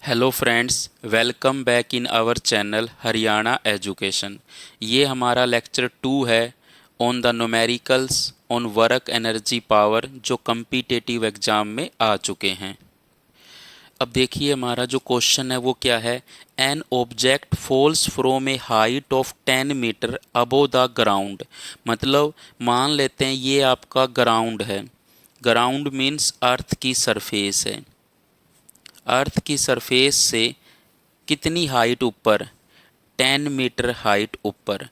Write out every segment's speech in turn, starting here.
Hello friends, welcome back in our channel Haryana education. ये हमारा lecture 2 है on the numericals on work energy power, जो competitive exam में आ चुके हैं। अब देखिए हमारा जो क्वेश्चन है वो क्या है। An object falls from a height of 10 meter above the ground. मतलब मान लेते हैं ये आपका ग्राउंड है। ग्राउंड मीन्स अर्थ की सरफेस है। अर्थ की सरफेस से कितनी हाइट ऊपर, 10 मीटर हाइट ऊपर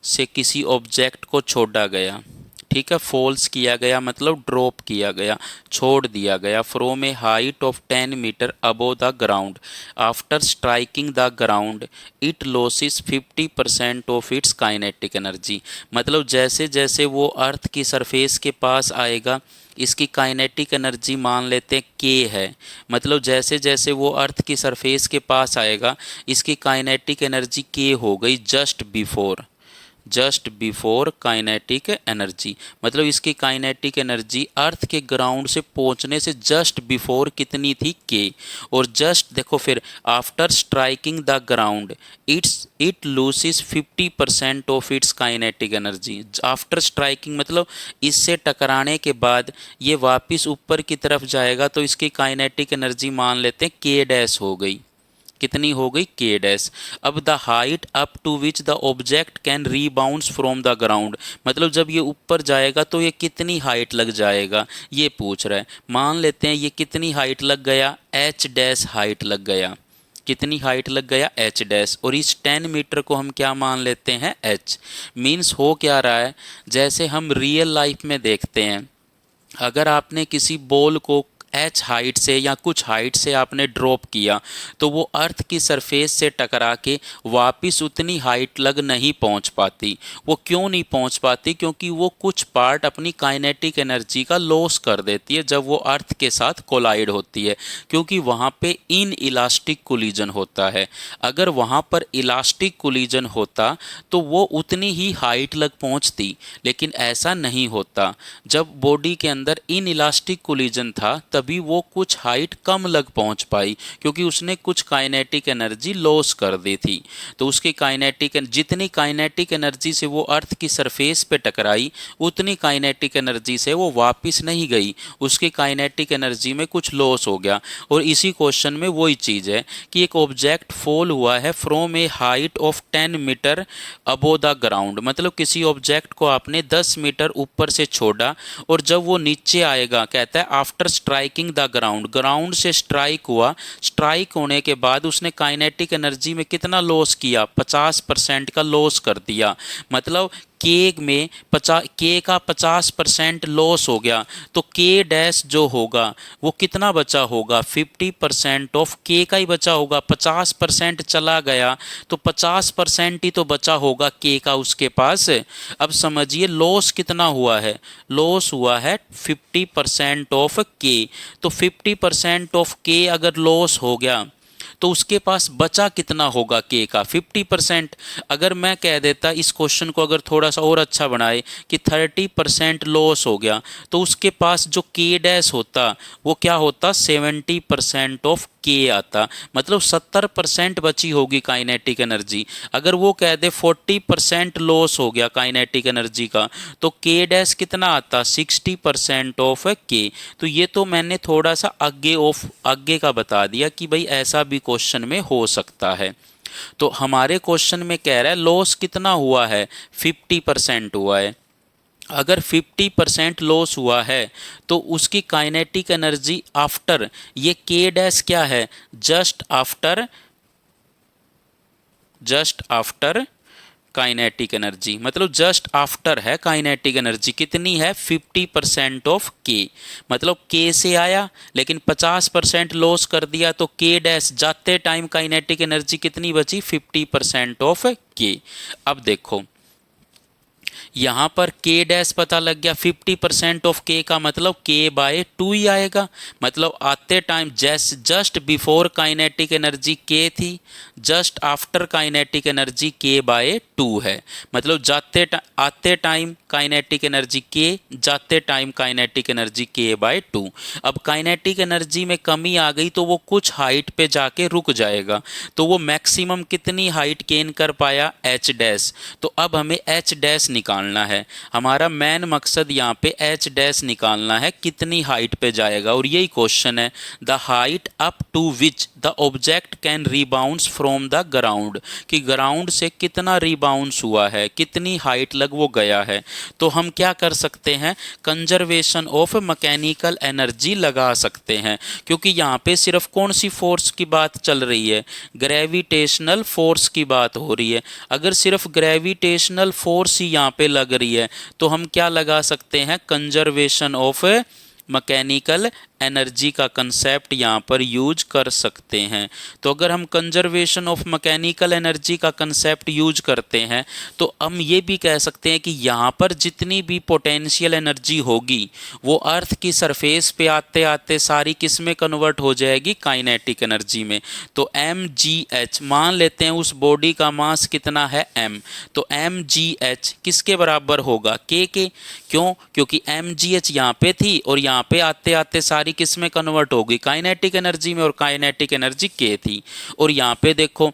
से किसी ऑब्जेक्ट को छोड़ा गया। ठीक है, फॉल्स किया गया मतलब ड्रॉप किया गया, छोड़ दिया गया। From a height of 10 meter above the ground, after striking the ground it loses 50% of its kinetic energy. मतलब जैसे जैसे वो अर्थ की सरफेस के पास आएगा, इसकी काइनेटिक एनर्जी मान लेते हैं के है। मतलब जैसे जैसे वो अर्थ की सरफेस के पास आएगा, इसकी काइनेटिक एनर्जी के हो गई जस्ट बिफोर काइनेटिक एनर्जी। मतलब इसकी काइनेटिक एनर्जी अर्थ के ग्राउंड से पहुंचने से जस्ट बिफोर कितनी थी, के। और जस्ट देखो फिर after striking the ground it loses 50% of its kinetic energy. After striking मतलब इससे टकराने के बाद ये वापस ऊपर की तरफ जाएगा, तो इसकी काइनेटिक एनर्जी मान लेते हैं के डैश हो गई। कितनी हो गई, के डैश। अब the height up to which the object can rebounce from the ground. मतलब जब ये ऊपर जाएगा तो ये कितनी हाइट लग जाएगा, ये पूछ रहा है। मान लेते हैं ये कितनी हाइट लग गया, एच डैश हाइट लग गया। कितनी हाइट लग गया, एच डैश। और इस 10 मीटर को हम क्या मान लेते हैं, एच। मीन्स हो क्या रहा है, जैसे हम रियल लाइफ में देखते हैं, अगर आपने किसी बॉल को एच हाइट से या कुछ हाइट से आपने ड्रॉप किया, तो वो अर्थ की सरफेस से टकरा के वापस उतनी हाइट लग नहीं पहुंच पाती। वो क्यों नहीं पहुंच पाती, क्योंकि वो कुछ पार्ट अपनी काइनेटिक एनर्जी का लॉस कर देती है जब वो अर्थ के साथ कोलाइड होती है, क्योंकि वहाँ पे इन इलास्टिक कोलिजन होता है। अगर वहाँ पर इलास्टिक कोलिजन होता तो वो उतनी ही हाइट लग पहुँचती, लेकिन ऐसा नहीं होता। जब बॉडी के अंदर इन इलास्टिक कोलिजन था तभी वो कुछ हाइट कम लग पहुंच पाई, क्योंकि उसने कुछ काइनेटिक एनर्जी लॉस कर दी थी। तो उसकी जितनी काइनेटिक एनर्जी से वो अर्थ की सरफेस पे टकराई, उतनी काइनेटिक एनर्जी से वो वापस नहीं गई, उसकी काइनेटिक एनर्जी में कुछ लॉस हो गया। और इसी क्वेश्चन में वही चीज़ है कि एक ऑब्जेक्ट फॉल हुआ है from a height of 10 metre above the ground. मतलब किसी ऑब्जेक्ट को आपने 10 मीटर ऊपर से छोड़ा, और जब वो नीचे आएगा, कहता है after striking the ground, ground से स्ट्राइक हुआ, स्ट्राइक होने के बाद उसने काइनेटिक एनर्जी में कितना लॉस किया, 50% का लॉस कर दिया। मतलब के का 50% लॉस हो गया, तो के डैश जो होगा वो कितना बचा होगा, 50% ऑफ के का ही बचा होगा। 50% चला गया तो 50% ही तो बचा होगा के का उसके पास। अब समझिए लॉस कितना हुआ है, लॉस हुआ है 50% ऑफ के। तो 50% ऑफ के अगर लॉस हो गया तो उसके पास बचा कितना होगा, के का 50%। अगर मैं कह देता इस क्वेश्चन को अगर थोड़ा सा और अच्छा बनाए कि 30% लॉस हो गया, तो उसके पास जो के डैश होता वो क्या होता, 70% ऑफ के आता। मतलब 70% बची होगी काइनेटिक एनर्जी। अगर वो कह दे 40% लॉस हो गया काइनेटिक एनर्जी का, तो के डैश कितना आता, 60% ऑफ के। तो ये तो मैंने थोड़ा सा आगे का बता दिया कि भाई ऐसा भी क्वेश्चन में हो सकता है। तो हमारे क्वेश्चन में कह रहा है लॉस कितना हुआ है, 50% हुआ है। अगर 50% लॉस हुआ है तो उसकी काइनेटिक एनर्जी आफ्टर, ये के डैश क्या है, जस्ट आफ्टर काइनेटिक एनर्जी। मतलब जस्ट आफ्टर है काइनेटिक एनर्जी, कितनी है, 50% ऑफ के। मतलब के से आया लेकिन 50% लॉस कर दिया, तो के डैश जाते टाइम काइनेटिक एनर्जी कितनी बची, 50% ऑफ के। अब देखो यहाँ पर k डैश पता लग गया, 50% ऑफ k का मतलब k/2 ही आएगा। मतलब आते time just before kinetic energy k थी, just after kinetic energy k/2 है। मतलब आते टाइम काइनेटिक एनर्जी k, जाते टाइम काइनेटिक एनर्जी k/2। अब काइनेटिक एनर्जी में कमी आ गई तो वो कुछ हाइट पे जाके रुक जाएगा, तो वो मैक्सिमम कितनी हाइट गेन कर पाया, h डैश। तो अब हमें h डैश निकालना है, हमारा मेन मकसद यहाँ पे h डैश निकालना है, कितनी हाइट पे जाएगा। और यही क्वेश्चन है, the height up to which the object can rebounce from the ground, कि ग्राउंड से कितना रिबाउंस हुआ है, कितनी हाइट लग वो गया है। तो हम क्या कर सकते हैं, कंजर्वेशन ऑफ मैकेनिकल एनर्जी लगा सकते हैं, क्योंकि यहाँ पे सिर्फ कौन सी फोर्स की बात चल रही है, ग्रेविटेशनल फोर्स की बात हो रही है। अगर सिर्फ ग्रेविटेशनल फोर्स ही यहाँ पे लग रही है तो हम क्या लगा सकते हैं, कंजर्वेशन ऑफ मैकेनिकल एनर्जी का कंसेप्ट यहाँ पर यूज कर सकते हैं। तो अगर हम कंजर्वेशन ऑफ मैकेनिकल एनर्जी का कंसेप्ट यूज करते हैं तो हम ये भी कह सकते हैं कि यहाँ पर जितनी भी पोटेंशियल एनर्जी होगी वो अर्थ की सरफेस पे आते आते सारी किस में कन्वर्ट हो जाएगी, काइनेटिक एनर्जी में। तो mgh मान लेते हैं उस बॉडी का मास कितना है m, तो mgh किसके बराबर होगा, k के। क्यों, क्योंकि mgh यहाँ पे थी और यहाँ पे आते आते सारी किस में कन्वर्ट होगी, काइनेटिक एनर्जी में, और काइनेटिक एनर्जी k थी। और यहाँ पे देखो,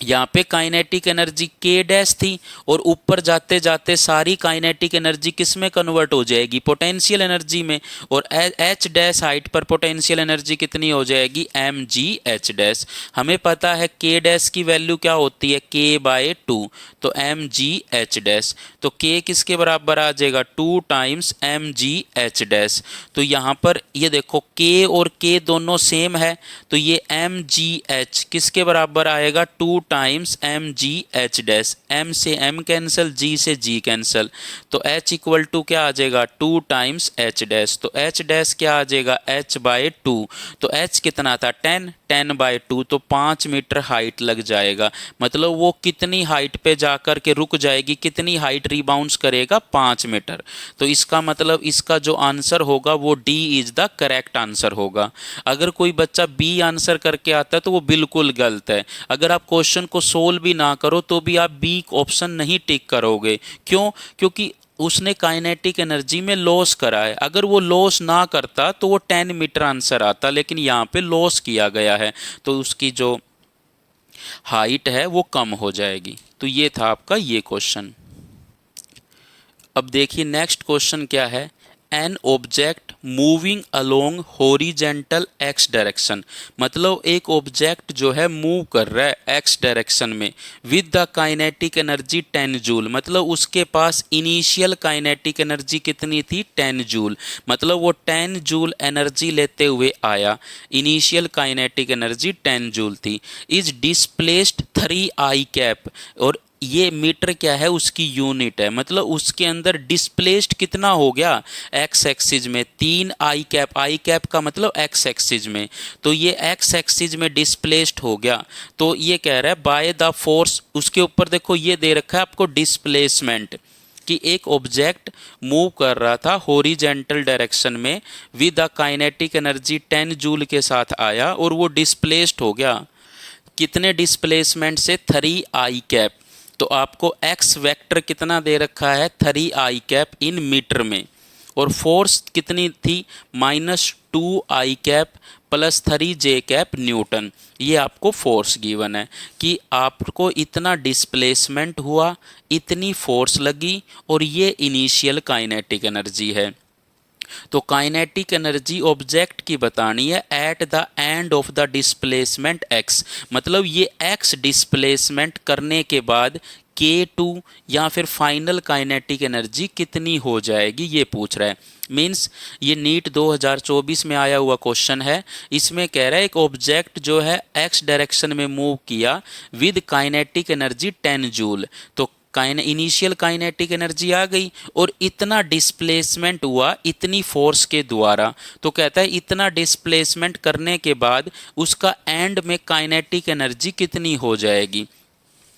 यहाँ पे काइनेटिक एनर्जी k डैश थी और ऊपर जाते जाते सारी काइनेटिक एनर्जी किस में कन्वर्ट हो जाएगी, पोटेंशियल एनर्जी में। और h डैश हाइट पर पोटेंशियल एनर्जी कितनी हो जाएगी, mgh डैश। हमें पता है k डैश की वैल्यू क्या होती है, k/2, तो mgh डैश। तो k किसके बराबर आ जाएगा, 2 टाइम्स mgh डैश। तो यहाँ पर ये देखो k और k दोनों सेम है, तो ये mgh किसके बराबर आएगा, 2 टाइम्स mgh डैश। m से m कैंसिल, g से g कैंसिल, तो h इक्वल टू क्या आ जाएगा, 2 टाइम्स h डैश। तो h डैश क्या आ जाएगा, h/2। तो h कितना था, 10/2, तो 5 मीटर हाइट लग जाएगा। मतलब वो कितनी हाइट पे जाकर के रुक जाएगी, कितनी हाइट रिबाउंस करेगा, 5 मीटर। तो इसका मतलब इसका जो आंसर होगा वो D is the correct answer होगा। अगर कोई बच्चा B आंसर करके आता है तो वो बिल्कुल गलत है। अगर आप क्वेश्चन को सोल्व भी ना करो तो भी आप बी ऑप्शन नहीं टिक करोगे। क्यों, क्योंकि उसने काइनेटिक एनर्जी में लॉस करा है। अगर वो लॉस ना करता तो वो 10 मीटर आंसर आता, लेकिन यहाँ पे लॉस किया गया है तो उसकी जो हाइट है वो कम हो जाएगी। तो ये था आपका ये क्वेश्चन। अब देखिए नेक्स्ट क्वेश्चन क्या है, an object moving along horizontal x direction. मतलब एक ऑब्जेक्ट जो है मूव कर रहा है एक्स डायरेक्शन में with the kinetic energy 10 joule. मतलब उसके पास इनिशियल काइनेटिक एनर्जी कितनी थी, 10 जूल। मतलब वो 10 जूल एनर्जी लेते हुए आया, इनिशियल काइनेटिक एनर्जी 10 जूल थी। इज डिस्प्लेस्ड 3 आई कैप, और ये मीटर क्या है, उसकी यूनिट है। मतलब उसके अंदर डिस्प्लेस्ड कितना हो गया, एक्स एक्सिस में 3 आई कैप का मतलब एक्स एक्सिस में, तो ये एक्स एक्सिस में डिस्प्लेस्ड हो गया। तो ये कह रहा है बाय द फोर्स, उसके ऊपर देखो ये दे रखा है आपको डिस्प्लेसमेंट, कि एक ऑब्जेक्ट मूव कर रहा था हॉरिजेंटल डायरेक्शन में with the kinetic energy 10 joule के साथ आया और वो डिस्प्लेस्ड हो गया। कितने डिस्प्लेसमेंट से, 3 आई कैप। तो आपको x वेक्टर कितना दे रखा है, 3 आई कैप इन मीटर में, और फोर्स कितनी थी, -2 आई कैप प्लस 3 जे कैप न्यूटन। ये आपको फोर्स गिवन है कि आपको इतना डिस्प्लेसमेंट हुआ, इतनी फोर्स लगी, और ये इनिशियल काइनेटिक एनर्जी है। तो काइनेटिक एनर्जी ऑब्जेक्ट की बतानी है at the end of the displacement x। मतलब ये x डिस्प्लेसमेंट करने के बाद k2 या फिर फाइनल काइनेटिक एनर्जी कितनी हो जाएगी, ये पूछ रहा है। मीन्स ये नीट 2024 में आया हुआ क्वेश्चन है। इसमें कह रहा है एक ऑब्जेक्ट जो है x डायरेक्शन में मूव किया विद काइनेटिक एनर्जी 10 जूल, तो इनिशियल काइनेटिक एनर्जी आ गई और इतना डिस्प्लेसमेंट हुआ इतनी फोर्स के द्वारा। तो कहता है इतना डिस्प्लेसमेंट करने के बाद उसका एंड में काइनेटिक एनर्जी कितनी हो जाएगी।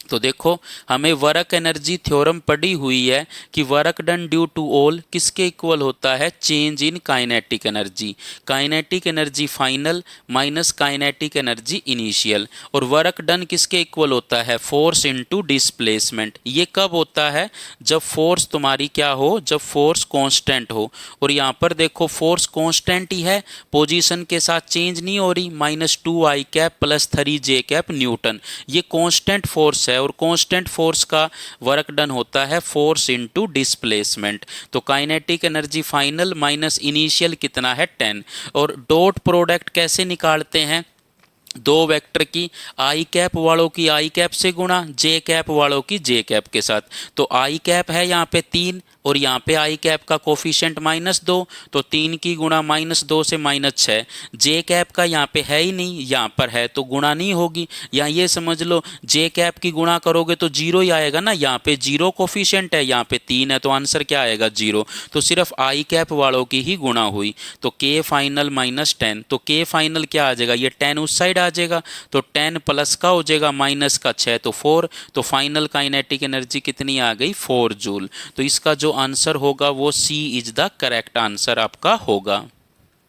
तो देखो हमें वर्क एनर्जी थ्योरम पड़ी हुई है कि work done due to all किसके इक्वल होता है, change in kinetic energy. Kinetic energy final minus kinetic energy initial. और वर्क डन किसके इक्वल होता है, फोर्स इनटू डिस्प्लेसमेंट। ये कब होता है, जब फोर्स तुम्हारी क्या हो, जब फोर्स कांस्टेंट हो। और यहाँ पर देखो फोर्स कांस्टेंट ही है, पोजीशन के साथ चेंज नहीं हो रही, -2I cap plus 3J cap Newton. ये कांस्टेंट फोर्स है और कांस्टेंट फोर्स का वर्क डन होता है फोर्स इनटू डिस्प्लेसमेंट। तो kinetic energy final minus initial कितना है 10। और डॉट प्रोडक्ट कैसे निकालते हैं, दो वेक्टर की आई कैप वालों की आई कैप से गुणा, जे कैप वालों की जे कैप के साथ। तो आई कैप है यहाँ पे 3 और यहाँ पे आई कैप का कोफिशिएंट -2, तो 3 की गुणा -2 से -6। जे कैप का यहाँ पे है ही नहीं, यहाँ पर है तो गुणा नहीं होगी। या ये समझ लो जे कैप की गुणा करोगे तो 0 ही आएगा ना, यहाँ पे 0 कोफिशिएंट है, यहाँ पे 3 है, तो आंसर क्या आएगा 0। तो सिर्फ आई कैप वालों की ही गुणा हुई। तो के फाइनल -10, तो के फाइनल क्या आ जाएगा, ये 10 उस साइड आ जाएगा, तो 10 प्लस का हो जाएगा माइनस का 6 तो 4। तो फाइनल काइनेटिक एनर्जी कितनी आ गई, 4 जूल। तो इसका जो आंसर होगा वो सी इज द करेक्ट आंसर आपका होगा।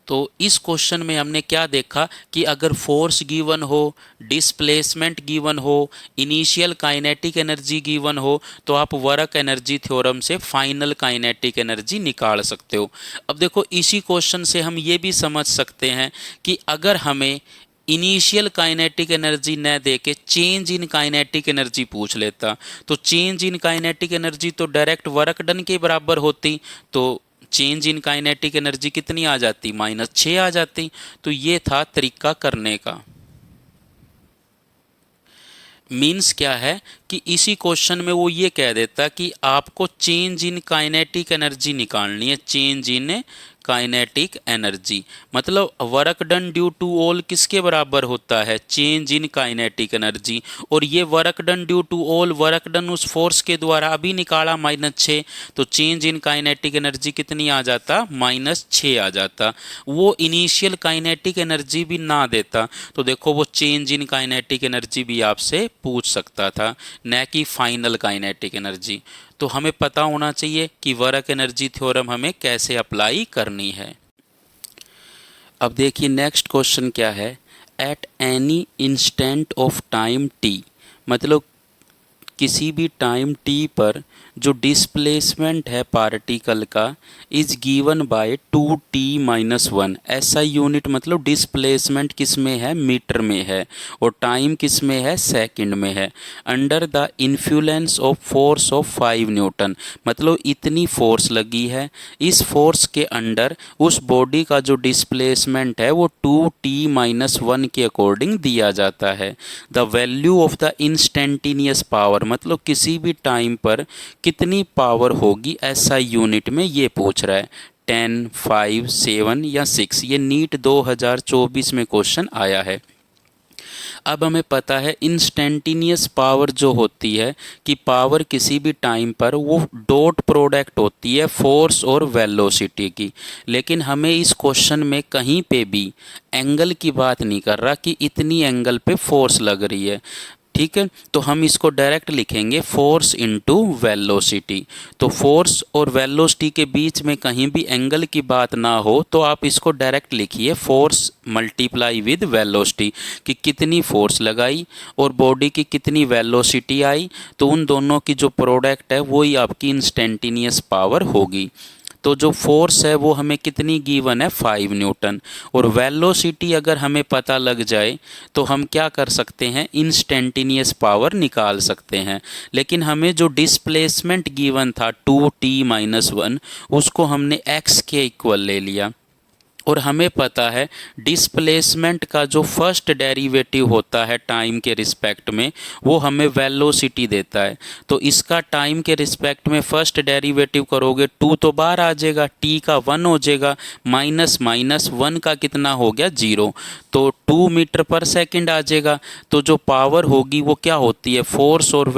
तो इस क्वेश्चन में हमने क्या देखा कि अगर फोर्स गिवन हो, डिस्प्लेसमेंट गिवन हो, इनिशियल काइनेटिक एनर्जी गिवन हो, तो आप वर्क एनर्जी थ्योरम से फाइनल काइनेटिक एनर्जी निकाल सकते हो। अब देखो इसी क्वेश्चन से हम ये भी समझ सकते हैं कि अगर हमें इनिशियल काइनेटिक एनर्जी न दे के चेंज इन काइनेटिक एनर्जी पूछ लेता, तो चेंज इन काइनेटिक एनर्जी तो डायरेक्ट वर्क डन के बराबर होती। तो चेंज इन काइनेटिक एनर्जी कितनी आ जाती, -6 आ जाती। तो ये था तरीका करने का। मीन्स क्या है कि इसी क्वेश्चन में वो ये कह देता कि आपको चेंज इन काइनेटिक एनर्जी निकालनी है, चेंज इन काइनेटिक एनर्जी। मतलब work done due to all किसके बराबर होता है, चेंज इन काइनेटिक एनर्जी। और ये work done due to all, work done उस फोर्स के द्वारा अभी निकाला -6, तो चेंज इन काइनेटिक एनर्जी कितनी आ जाता, -6 आ जाता। वो इनिशियल काइनेटिक एनर्जी भी ना देता, तो देखो वो चेंज इन काइनेटिक एनर्जी भी आपसे पूछ सकता था, न कि फाइनल काइनेटिक एनर्जी। तो हमें पता होना चाहिए कि वर्क एनर्जी थ्योरम हमें कैसे अप्लाई करनी है। अब देखिए नेक्स्ट क्वेश्चन क्या है, at any instant of time T, मतलब किसी भी टाइम टी पर जो डिस्प्लेसमेंट है पार्टिकल का इज गिवन बाय 2t-1। ऐसा यूनिट मतलब डिस्प्लेसमेंट किस में है, मीटर में है, और टाइम किस में है, सेकंड में है। Under the influence of force of 5 Newton, मतलब इतनी फोर्स लगी है, इस फोर्स के अंडर उस बॉडी का जो डिस्प्लेसमेंट है वो 2t-1 के अकॉर्डिंग दिया जाता है। The value of the instantaneous power, मतलब किसी भी टाइम पर कितनी पावर होगी ऐसा यूनिट में ये पूछ रहा है, 10, 5, 7 या 6। ये नीट 2024 में क्वेश्चन आया है। अब हमें पता है इंस्टेंटेनियस पावर जो होती है कि पावर किसी भी टाइम पर वो डॉट प्रोडक्ट होती है फोर्स और वेलोसिटी की। लेकिन हमें इस क्वेश्चन में कहीं पे भी एंगल की बात नहीं कर रहा कि इतनी एंगल पे फोर्स लग रही है, ठीक है। तो हम इसको डायरेक्ट लिखेंगे फोर्स इनटू वेलोसिटी। तो फोर्स और वेलोसिटी के बीच में कहीं भी एंगल की बात ना हो तो आप इसको डायरेक्ट लिखिए फोर्स मल्टीप्लाई विद वेलोसिटी, कि कितनी फोर्स लगाई और बॉडी की कितनी वेलोसिटी आई, तो उन दोनों की जो प्रोडक्ट है वही आपकी इंस्टेंटेनियस पावर होगी। तो जो फोर्स है वो हमें कितनी गिवन है, 5 न्यूटन। और वेलोसिटी अगर हमें पता लग जाए तो हम क्या कर सकते हैं, इंस्टेंटेनियस पावर निकाल सकते हैं। लेकिन हमें जो डिस्प्लेसमेंट गिवन था 2t-1 उसको हमने x के इक्वल ले लिया। और हमें पता है डिस्प्लेसमेंट का जो फर्स्ट डेरिवेटिव होता है टाइम के रिस्पेक्ट में वो हमें वेलोसिटी देता है। तो इसका टाइम के रिस्पेक्ट में फर्स्ट डेरिवेटिव करोगे 2 तो बाहर आ जाएगा, t का 1 हो जाएगा, माइनस 1 का कितना हो गया 0, तो 2 मीटर पर सेकंड आ जाएगा। तो जो पावर होगी वो क्या होती है, फोर्स और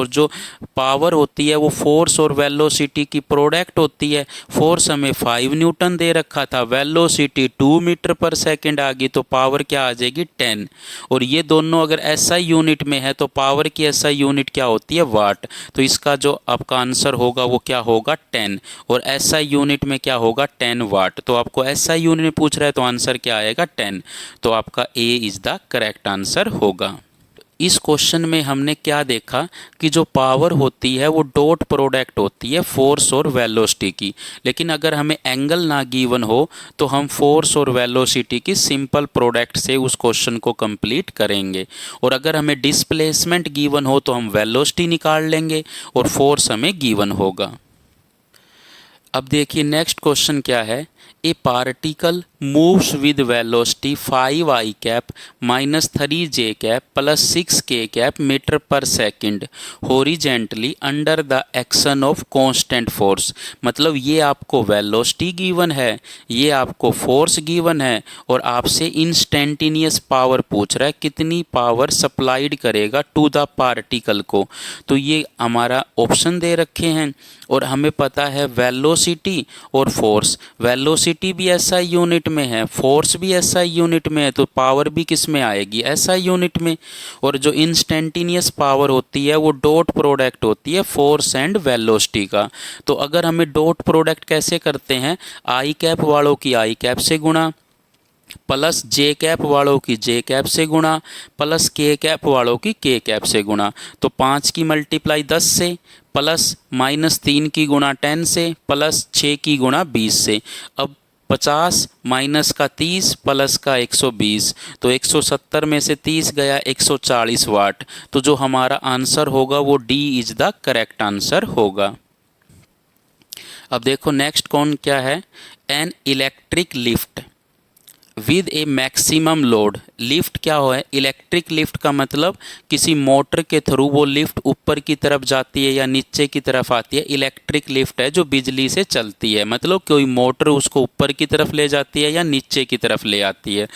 जो पावर होती है वो फोर्स और वेलोसिटी की प्रोडक्ट होती है। फोर्स हमें 5 न्यूटन दे रखा था, velocity velocity 2 metre per second आ गई तो पावर क्या आ जाएगी 10। और ये दोनों अगर एसआई यूनिट में है तो पावर की एसआई यूनिट क्या होती है वाट। तो इसका जो आपका आंसर होगा वो क्या होगा 10, और एसआई यूनिट में क्या होगा 10 वाट। तो आपको एसआई यूनिट में पूछ रहा है तो आंसर क्या आएगा 10। तो आपका ए इज द करेक्ट आंसर होगा। इस क्वेश्चन में हमने क्या देखा कि जो पावर होती है वो डॉट प्रोडक्ट होती है फोर्स और वेलोसिटी की, लेकिन अगर हमें एंगल ना गिवन हो तो हम फोर्स और वेलोसिटी की सिंपल प्रोडक्ट से उस क्वेश्चन को कंप्लीट करेंगे। और अगर हमें डिस्प्लेसमेंट गिवन हो तो हम वेलोसिटी निकाल लेंगे और फोर्स हमें गिवन होगा। अब देखिए नेक्स्ट क्वेश्चन क्या है। ए particle moves with velocity 5 I cap minus 3 J cap plus 6 के cap metre per second horizontally under the action of constant force. मतलब ये आपको वेलोसिटी गिवन है, ये आपको फोर्स गिवन है, और आपसे इंस्टेंटेनियस पावर पूछ रहा है, कितनी पावर सप्लाइड करेगा टू द पार्टिकल को। तो ये हमारा ऑप्शन दे रखे हैं और हमें पता है वेलोसिटी और फोर्स। वेलोसिटी भी एसआई यूनिट में है, फोर्स भी एसआई यूनिट में है, तो पावर भी किस में आएगी एसआई यूनिट में। और जो इंस्टेंटेनियस पावर होती है वो डॉट प्रोडक्ट होती है फोर्स एंड वेलोसिटी का। तो अगर हमें डॉट प्रोडक्ट कैसे करते हैं, आई कैप वालों की आई कैप से गुणा प्लस जे कैप वालों की जे कैप से गुणा प्लस के कैप वालों की के कैप से गुणा। तो 5 की मल्टीप्लाई 10 से प्लस माइनस 3 की गुणा 10 से प्लस 6 की गुणा 20 से। अब 50 माइनस का 30 प्लस का 120, तो 170 में से 30 गया 140 वाट। तो जो हमारा आंसर होगा वो D is the correct answer होगा। अब देखो नेक्स्ट कौन क्या है। An electric lift with A maximum load. Lift क्या हो है, इलेक्ट्रिक लिफ्ट का मतलब किसी मोटर के थ्रू वो लिफ्ट ऊपर की तरफ जाती है या नीचे की तरफ आती है। इलेक्ट्रिक लिफ्ट है जो बिजली से चलती है, मतलब कोई मोटर उसको ऊपर की तरफ ले जाती है या नीचे की तरफ ले आती है।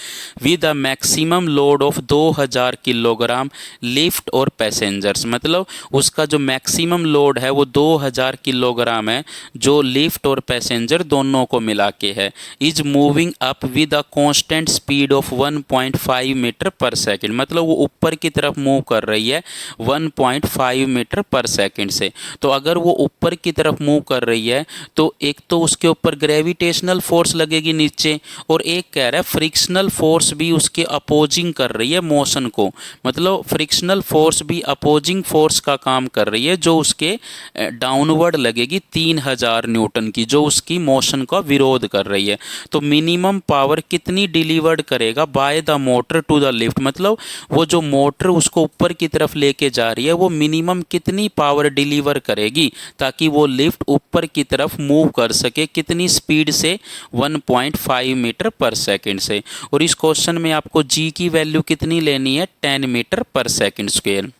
With a maximum load of 2000 kilogram lift और पैसेंजर्स, मतलब उसका जो मैक्सिमम लोड है वो 2000 किलोग्राम है, जो लिफ्ट और पैसेंजर दोनों को मिला के है। Is moving up with a constant speed of 1.5 meter per second, मतलब वो ऊपर की तरफ मूव कर रही है 1.5 मीटर पर सेकंड से। तो अगर वो ऊपर की तरफ मूव कर रही है तो एक तो उसके ऊपर ग्रेविटेशनल फोर्स लगेगी नीचे, और एक कह रहा है फ्रिक्शनल फोर्स भी उसके अपोजिंग कर रही है मोशन को। मतलब फ्रिक्शनल फोर्स भी अपोजिंग फोर्स का काम कर रही है, जो उसके डाउनवर्ड लगेगी 3000 न्यूटन की, जो उसकी मोशन का विरोध कर रही है। तो मिनिमम पावर कितनी डिलीवर्ड करेगा by the motor to the lift, मतलब वो जो मोटर उसको ऊपर की तरफ लेके जा रही है वो मिनिमम कितनी पावर डिलीवर करेगी ताकि वो लिफ्ट ऊपर की तरफ मूव कर सके, कितनी स्पीड से 1.5 मीटर पर सेकंड से। और इस क्वेश्चन में आपको जी की वैल्यू कितनी लेनी है 10 मीटर पर सेकंड स्क्वायर।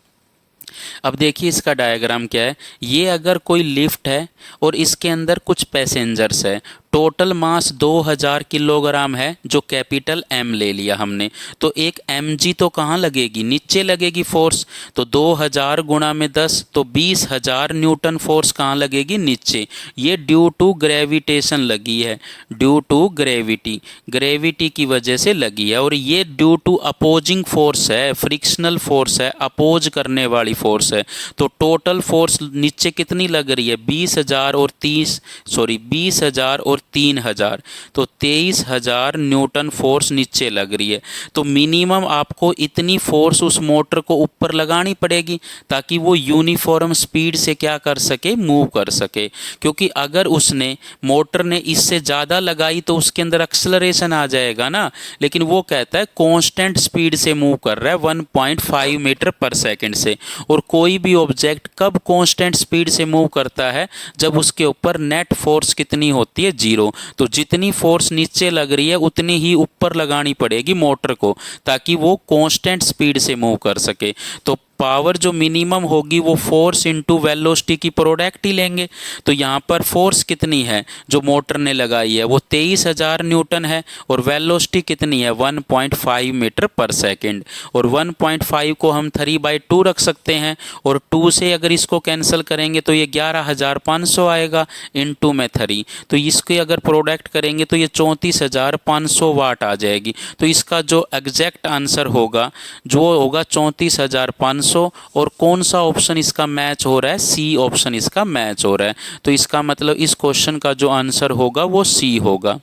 अब देखिए इसका डायग्राम क्या है। ये अगर कोई लिफ्ट है और इसके अंदर कुछ पैसेंजर्स है, टोटल मास 2000 किलोग्राम है, जो कैपिटल एम ले लिया हमने। तो एक mg तो कहाँ लगेगी, नीचे लगेगी फोर्स। तो 2000 गुणा में 10 तो 20000 न्यूटन फोर्स कहाँ लगेगी, नीचे। ये ड्यू टू ग्रेविटेशन लगी है, ड्यू टू ग्रेविटी, ग्रेविटी की वजह से लगी है। और ये ड्यू टू अपोजिंग फोर्स है, फ्रिक्शनल फोर्स है, अपोज करने वाली फोर्स है। तो टोटल फोर्स नीचे कितनी लग रही है 20000 और 20000 और 3000, तो 23000 न्यूटन फोर्स नीचे लग रही है। तो मिनिमम आपको इतनी फोर्स उस मोटर को ऊपर लगानी पड़ेगी ताकि वो यूनिफॉर्म स्पीड से क्या कर सके, मूव कर सके। क्योंकि अगर उसने मोटर ने इससे ज़्यादा लगाई तो उसके अंदर एक्सेलरेशन आ जाएगा ना, लेकिन वो कहता है कांस्टेंट स्पीड से मूव कर रहा है 1.5 मीटर पर सेकंड से। और कोई भी ऑब्जेक्ट कब कांस्टेंट स्पीड से मूव करता है, जब उसके ऊपर नेट फोर्स कितनी होती है, 0। तो जितनी फोर्स नीचे लग रही है उतनी ही ऊपर लगानी पड़ेगी मोटर को ताकि वो कांस्टेंट स्पीड से मूव कर सके। तो पावर जो मिनिमम होगी वो फोर्स इंटू वेलोसिटी की प्रोडक्ट ही लेंगे। तो यहाँ पर फोर्स कितनी है जो मोटर ने लगाई है, वो 23,000 न्यूटन है, और वेलोसिटी कितनी है 1.5 मीटर पर सेकेंड। और 1.5 को हम 3/2 रख सकते हैं, और 2 से अगर इसको कैंसिल करेंगे तो ये 11,500 आएगा, इनटू में 3, तो इसके अगर प्रोडक्ट करेंगे तो ये 34,500 वाट आ जाएगी। तो इसका जो एग्जैक्ट आंसर होगा जो होगा 34,500। और कौन सा ऑप्शन इसका मैच हो रहा है, सी ऑप्शन इसका मैच हो रहा है। तो इसका मतलब इस क्वेश्चन का जो आंसर होगा वो सी होगा।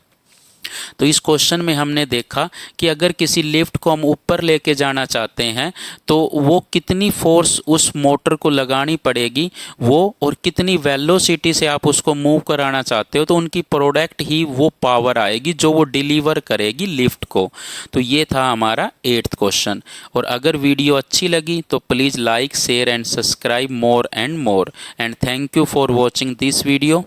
तो इस क्वेश्चन में हमने देखा कि अगर किसी लिफ्ट को हम ऊपर लेके जाना चाहते हैं तो वो कितनी फोर्स उस मोटर को लगानी पड़ेगी वो, और कितनी वेलोसिटी से आप उसको मूव कराना चाहते हो, तो उनकी प्रोडक्ट ही वो पावर आएगी जो वो डिलीवर करेगी लिफ्ट को। तो ये था हमारा 8th क्वेश्चन। और अगर वीडियो अच्छी लगी तो please like share and subscribe more and more, and thank you for watching this video.